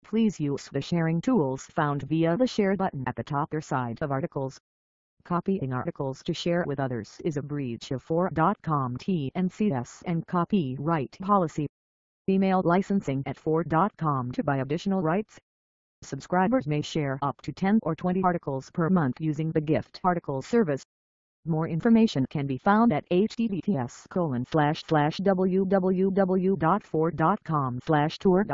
Please use the sharing tools found via the share button at the top or side of articles. Copying articles to share with others is a breach of 4.com T&CS and copyright policy. Email licensing at 4.com to buy additional rights. Subscribers may share up to 10 or 20 articles per month using the gift article service. More information can be found at https://www.4.com/tour.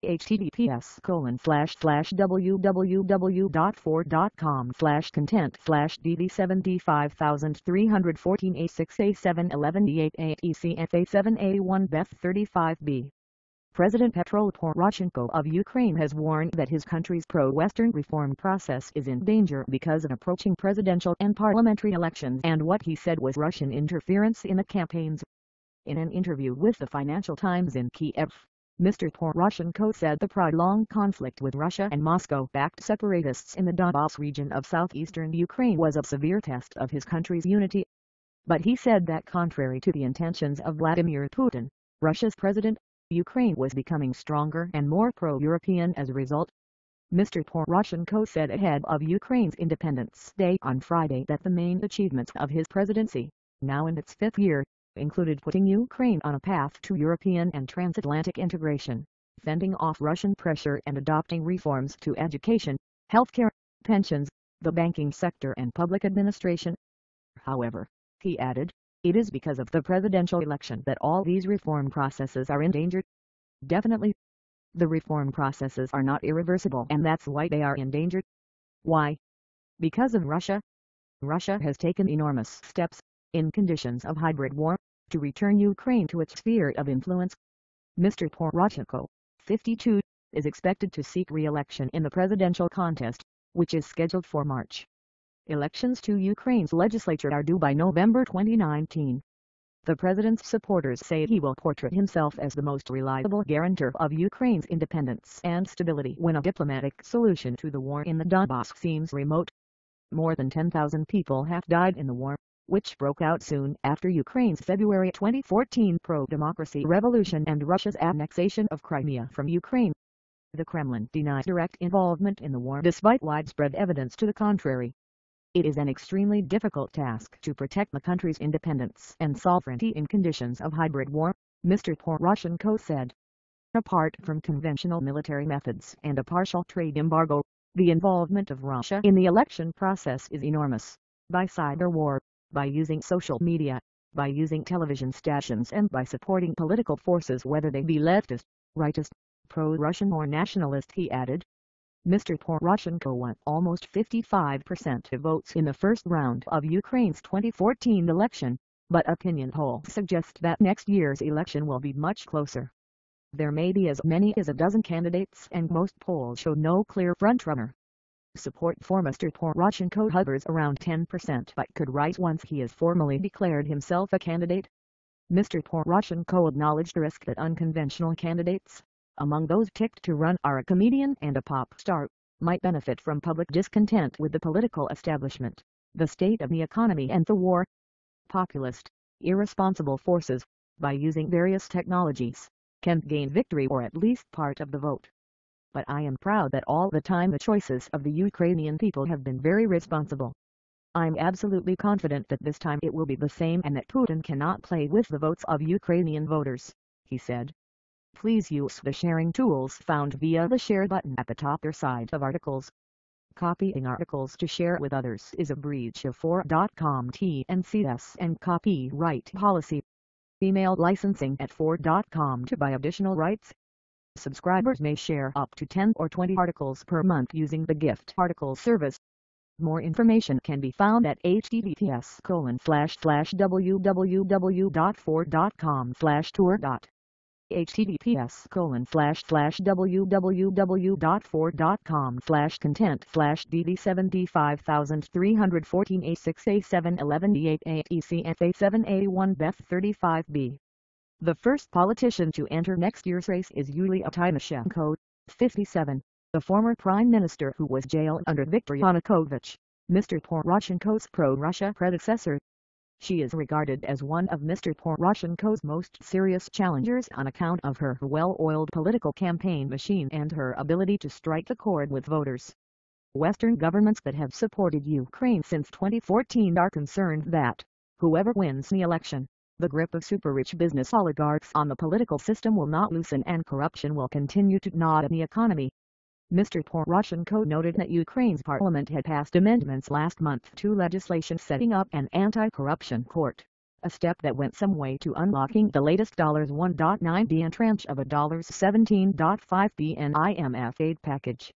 https://www.4.com/content/DD75,314A6A711D8 ECFA7A1 President Petro Poroshenko of Ukraine has warned that his country's pro-Western reform process is in danger because of approaching presidential and parliamentary elections and what he said was Russian interference in the campaigns. In an interview with the Financial Times in Kiev, Mr. Poroshenko said the prolonged conflict with Russia and Moscow-backed separatists in the Donbas region of southeastern Ukraine was a severe test of his country's unity. But he said that contrary to the intentions of Vladimir Putin, Russia's president, Ukraine was becoming stronger and more pro-European as a result. Mr. Poroshenko said ahead of Ukraine's Independence Day on Friday that the main achievements of his presidency, now in its fifth year, included putting Ukraine on a path to European and transatlantic integration, fending off Russian pressure and adopting reforms to education, healthcare, pensions, the banking sector and public administration. However, he added, it is because of the presidential election that all these reform processes are endangered. Definitely. The reform processes are not irreversible and that's why they are endangered. Why? Because of Russia. Russia has taken enormous steps, in conditions of hybrid war, to return Ukraine to its sphere of influence. Mr. Poroshenko, 52, is expected to seek re-election in the presidential contest, which is scheduled for March. Elections to Ukraine's legislature are due by November 2019. The president's supporters say he will portray himself as the most reliable guarantor of Ukraine's independence and stability when a diplomatic solution to the war in the Donbas seems remote. More than 10,000 people have died in the war, which broke out soon after Ukraine's February 2014 pro-democracy revolution and Russia's annexation of Crimea from Ukraine. The Kremlin denies direct involvement in the war despite widespread evidence to the contrary. It is an extremely difficult task to protect the country's independence and sovereignty in conditions of hybrid war, Mr. Poroshenko said. Apart from conventional military methods and a partial trade embargo, the involvement of Russia in the election process is enormous. By cyber war, by using social media, by using television stations and by supporting political forces whether they be leftist, rightist, pro-Russian or nationalist, he added. Mr. Poroshenko won almost 55% of votes in the first round of Ukraine's 2014 election, but opinion polls suggest that next year's election will be much closer. There may be as many as a dozen candidates and most polls show no clear frontrunner. Support for Mr. Poroshenko hovers around 10% but could rise once he has formally declared himself a candidate. Mr. Poroshenko acknowledged the risk that unconventional candidates, among those ticked to run are a comedian and a pop star, might benefit from public discontent with the political establishment, the state of the economy and the war. Populist, irresponsible forces, by using various technologies, can gain victory or at least part of the vote. But I am proud that all the time the choices of the Ukrainian people have been very responsible. I'm absolutely confident that this time it will be the same and that Putin cannot play with the votes of Ukrainian voters, he said. Please use the sharing tools found via the share button at the top or side of articles. Copying articles to share with others is a breach of 4.com T&CS and copyright policy. Email licensing at 4.com to buy additional rights. Subscribers may share up to 10 or 20 articles per month using the gift article service. More information can be found at https://www.4.com/tour. https://www.4.com/content/DD75,314A6A711D8 ECFA7A1 Beth35B. The first politician to enter next year's race is Yulia Tymoshenko, 57, the former prime minister who was jailed under Viktor Yanukovych, Mr. Poroshenko's pro-Russia predecessor. She is regarded as one of Mr. Poroshenko's most serious challengers on account of her well-oiled political campaign machine and her ability to strike a chord with voters. Western governments that have supported Ukraine since 2014 are concerned that, whoever wins the election, the grip of super-rich business oligarchs on the political system will not loosen and corruption will continue to gnaw at the economy. Mr. Poroshenko noted that Ukraine's parliament had passed amendments last month to legislation setting up an anti-corruption court, a step that went some way to unlocking the latest $1.9 billion tranche of a $17.5 billion IMF aid package.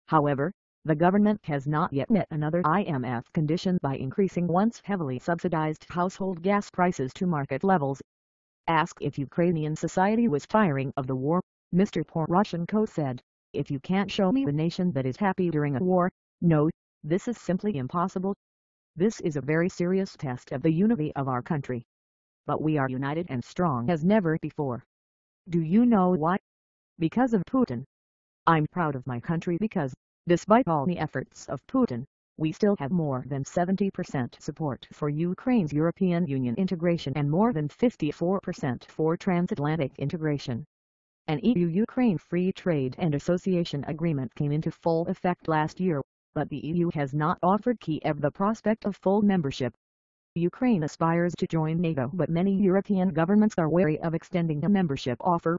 However, the government has not yet met another IMF condition by increasing once heavily subsidized household gas prices to market levels. Asked if Ukrainian society was tiring of the war, Mr. Poroshenko said, "If you can't show me a nation that is happy during a war, no, this is simply impossible. This is a very serious test of the unity of our country. But we are united and strong as never before. Do you know why? Because of Putin. I'm proud of my country because, despite all the efforts of Putin, we still have more than 70% support for Ukraine's European Union integration and more than 54% for transatlantic integration." An EU-Ukraine Free Trade and Association Agreement came into full effect last year, but the EU has not offered Kyiv the prospect of full membership. Ukraine aspires to join NATO, but many European governments are wary of extending a membership offer,